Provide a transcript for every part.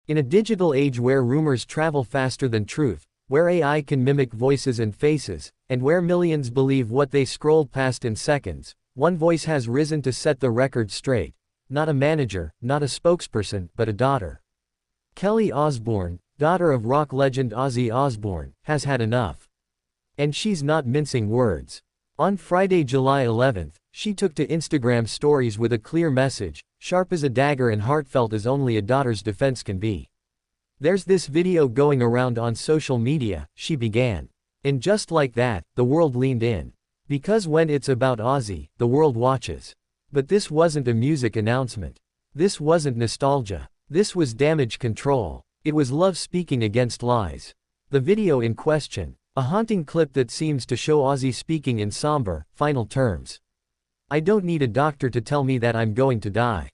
In a digital age where rumors travel faster than truth, where AI can mimic voices and faces, and where millions believe what they scroll past in seconds, one voice has risen to set the record straight. Not a manager, not a spokesperson, but a daughter. Kelly Osbourne, daughter of rock legend Ozzy Osbourne, has had enough. And she's not mincing words. On Friday, July 11th, she took to Instagram stories with a clear message, sharp as a dagger and heartfelt as only a daughter's defense can be. "There's this video going around on social media," she began. And just like that, the world leaned in. Because when it's about Ozzy, the world watches. But this wasn't a music announcement. This wasn't nostalgia. This was damage control. It was love speaking against lies. The video in question, a haunting clip that seems to show Ozzy speaking in somber, final terms. "I don't need a doctor to tell me that I'm going to die.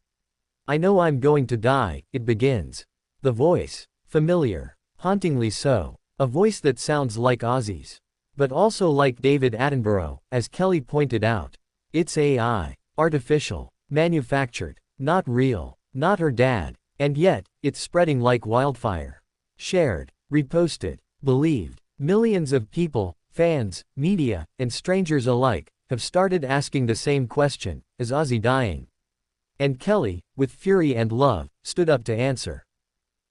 I know I'm going to die," it begins. The voice, familiar, hauntingly so. A voice that sounds like Ozzy's. But also like David Attenborough, as Kelly pointed out. It's AI. Artificial. Manufactured. Not real. Not her dad. And yet, it's spreading like wildfire. Shared. Reposted. Believed. Millions of people, fans, media, and strangers alike, have started asking the same question, is Ozzy dying? And Kelly, with fury and love, stood up to answer.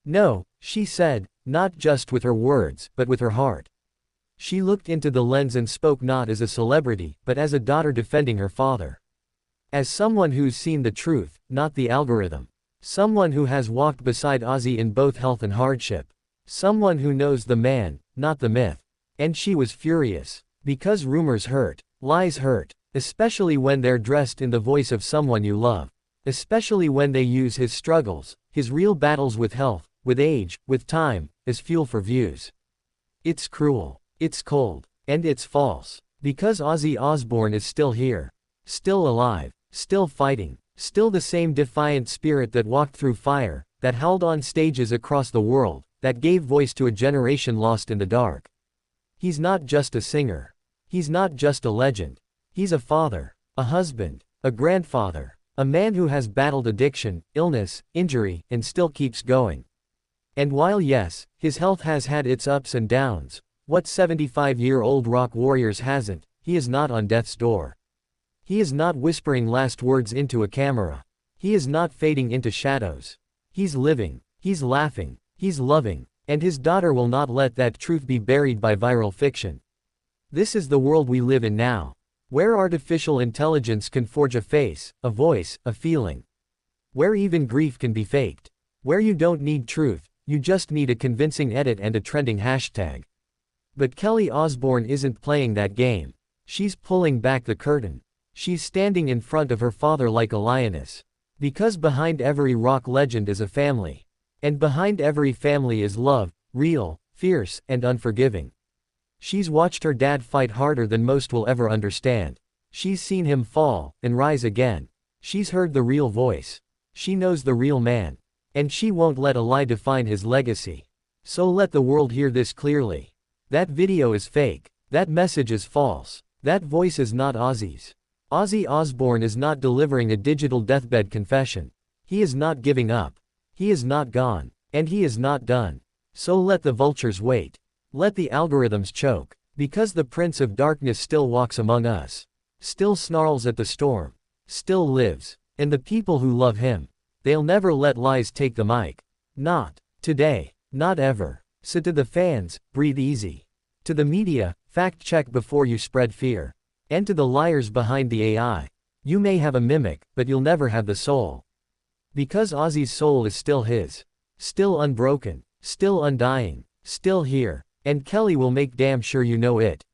"No," she said, not just with her words, but with her heart. She looked into the lens and spoke not as a celebrity, but as a daughter defending her father. As someone who's seen the truth, not the algorithm. Someone who has walked beside Ozzy in both health and hardship. Someone who knows the man, not the myth. And she was furious. Because rumors hurt. Lies hurt. Especially when they're dressed in the voice of someone you love. Especially when they use his struggles, his real battles with health, with age, with time, as fuel for views. It's cruel. It's cold. And it's false. Because Ozzy Osbourne is still here. Still alive. Still fighting. Still the same defiant spirit that walked through fire, that howled on stages across the world, that gave voice to a generation lost in the dark. He's not just a singer. He's not just a legend. He's a father, a husband, a grandfather, a man who has battled addiction, illness, injury, and still keeps going. And while yes, his health has had its ups and downs, what 75-year-old rock warriors hasn't, he is not on death's door. He is not whispering last words into a camera. He is not fading into shadows. He's living, he's laughing, he's loving, and his daughter will not let that truth be buried by viral fiction. This is the world we live in now, where artificial intelligence can forge a face, a voice, a feeling. Where even grief can be faked. Where you don't need truth, you just need a convincing edit and a trending hashtag. But Kelly Osbourne isn't playing that game. She's pulling back the curtain. She's standing in front of her father like a lioness. Because behind every rock legend is a family. And behind every family is love, real, fierce, and unforgiving. She's watched her dad fight harder than most will ever understand. She's seen him fall, and rise again. She's heard the real voice. She knows the real man. And she won't let a lie define his legacy. So let the world hear this clearly. That video is fake. That message is false. That voice is not Ozzy's. Ozzy Osbourne is not delivering a digital deathbed confession. He is not giving up. He is not gone. And he is not done. So let the vultures wait. Let the algorithms choke. Because the Prince of Darkness still walks among us. Still snarls at the storm. Still lives. And the people who love him. They'll never let lies take the mic. Not today. Not ever. So to the fans, breathe easy. To the media, fact check before you spread fear. And to the liars behind the AI, you may have a mimic, but you'll never have the soul. Because Ozzy's soul is still his. Still unbroken. Still undying. Still here. And Kelly will make damn sure you know it.